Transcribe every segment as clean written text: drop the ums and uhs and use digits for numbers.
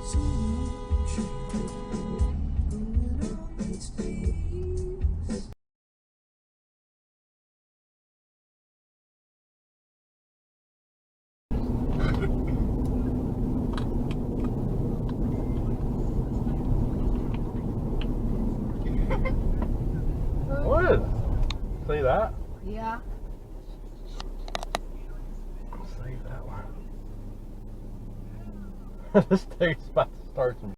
What is it? See that? Yeah. Save that one. This thing's about to start some.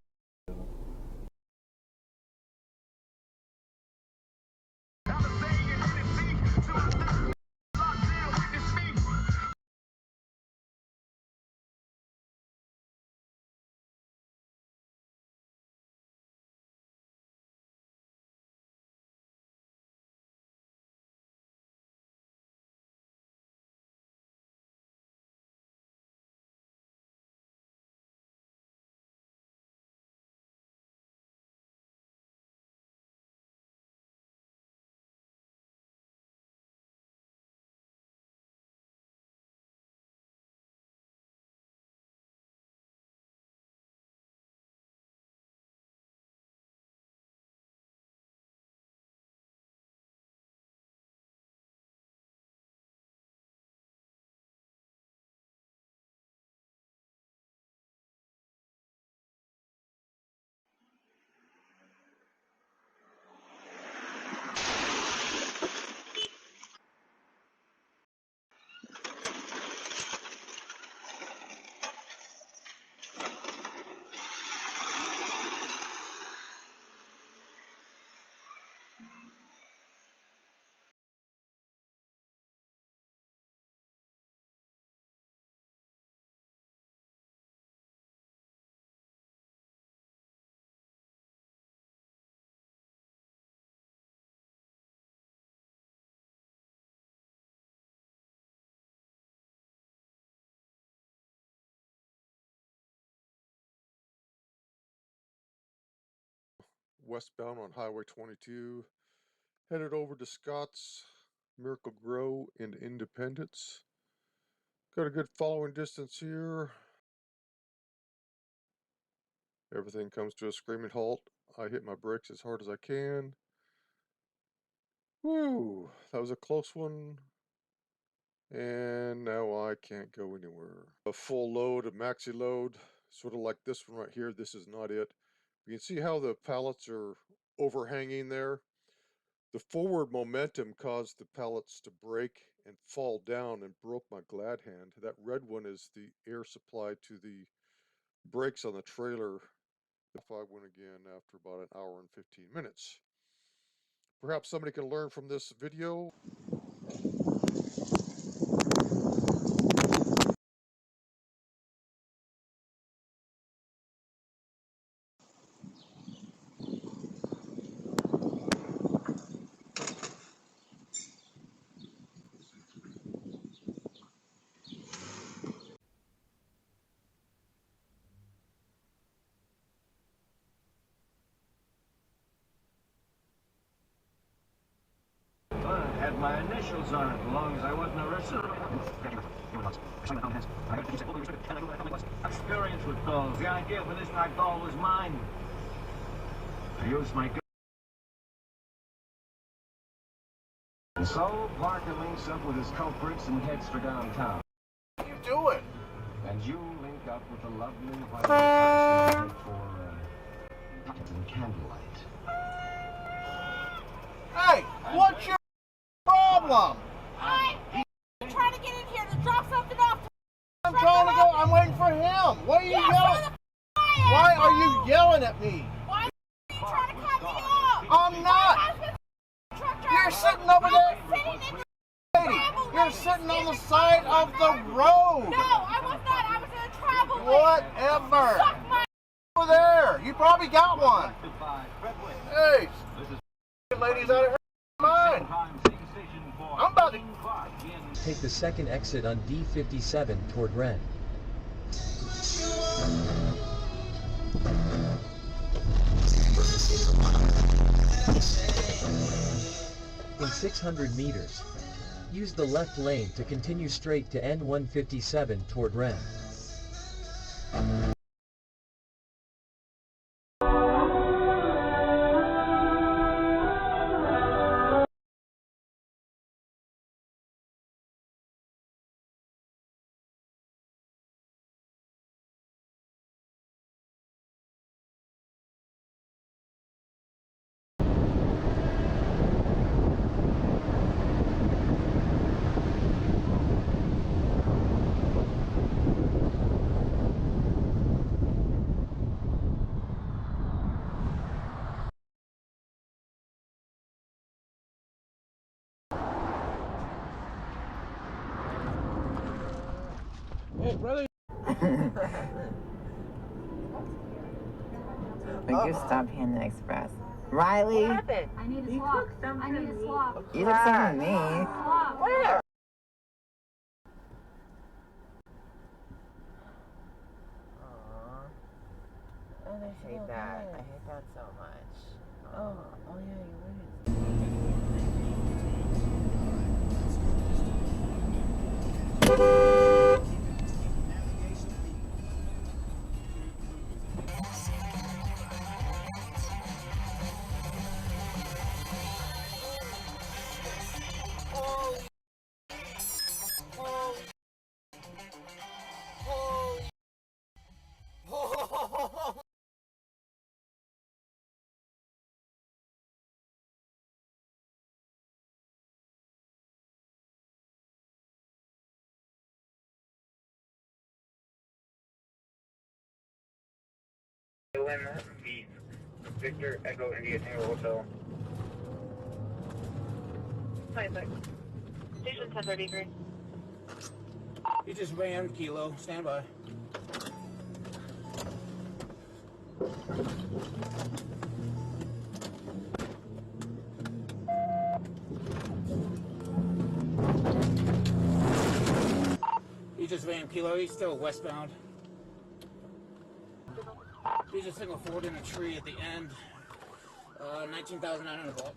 Westbound on Highway 22, headed over to Scotts, Miracle Grow, and Independence. Got a good following distance here. Everything comes to a screaming halt. I hit my brakes as hard as I can. Woo! That was a close one. And now I can't go anywhere. A full load, a maxi load, sort of like this one right here. This is not it. You can see how the pallets are overhanging there. The forward momentum caused the pallets to break and fall down and broke my glad hand. That red one is the air supply to the brakes on the trailer. If I went again after about an hour and 15 minutes. Perhaps somebody can learn from this video. Had my initials on it, as long as I wasn't arrested. Experience with dolls. The idea for this type doll was mine. I used my gun. And so, Parker links up with his culprits and heads for downtown. What are you doing? And you link up with the lovely white person for candlelight. Hey, what's your problem? I'm trying to get in here to drop something off. I'm trying to go. I'm waiting for him. What are you yelling? Why are you yelling at me? Why are you trying to cut me off? I'm not. You're sitting over there. Lady, you're sitting on the side of the road. No, I was not. I was in a travel lane. Whatever. Suck my Over there. You probably got one. Hey, ladies out of her mind. I'm about to take the second exit on D57 toward Ren. In 600 meters, use the left lane to continue straight to N157 toward Ren. Make you stop Panda Express. Riley! What happened? I need a swap. I need a swap. You took some from me. Swap. Where? Aww. Oh, I hate that. I hate that so much. Oh yeah, you're right. Victor Echo India Tango Hotel. Hi, sir. Station 1033. You just ran Kilo. Stand by. You just ran Kilo. He's still westbound. He's a single forward in a tree at the end. 19,900 volt.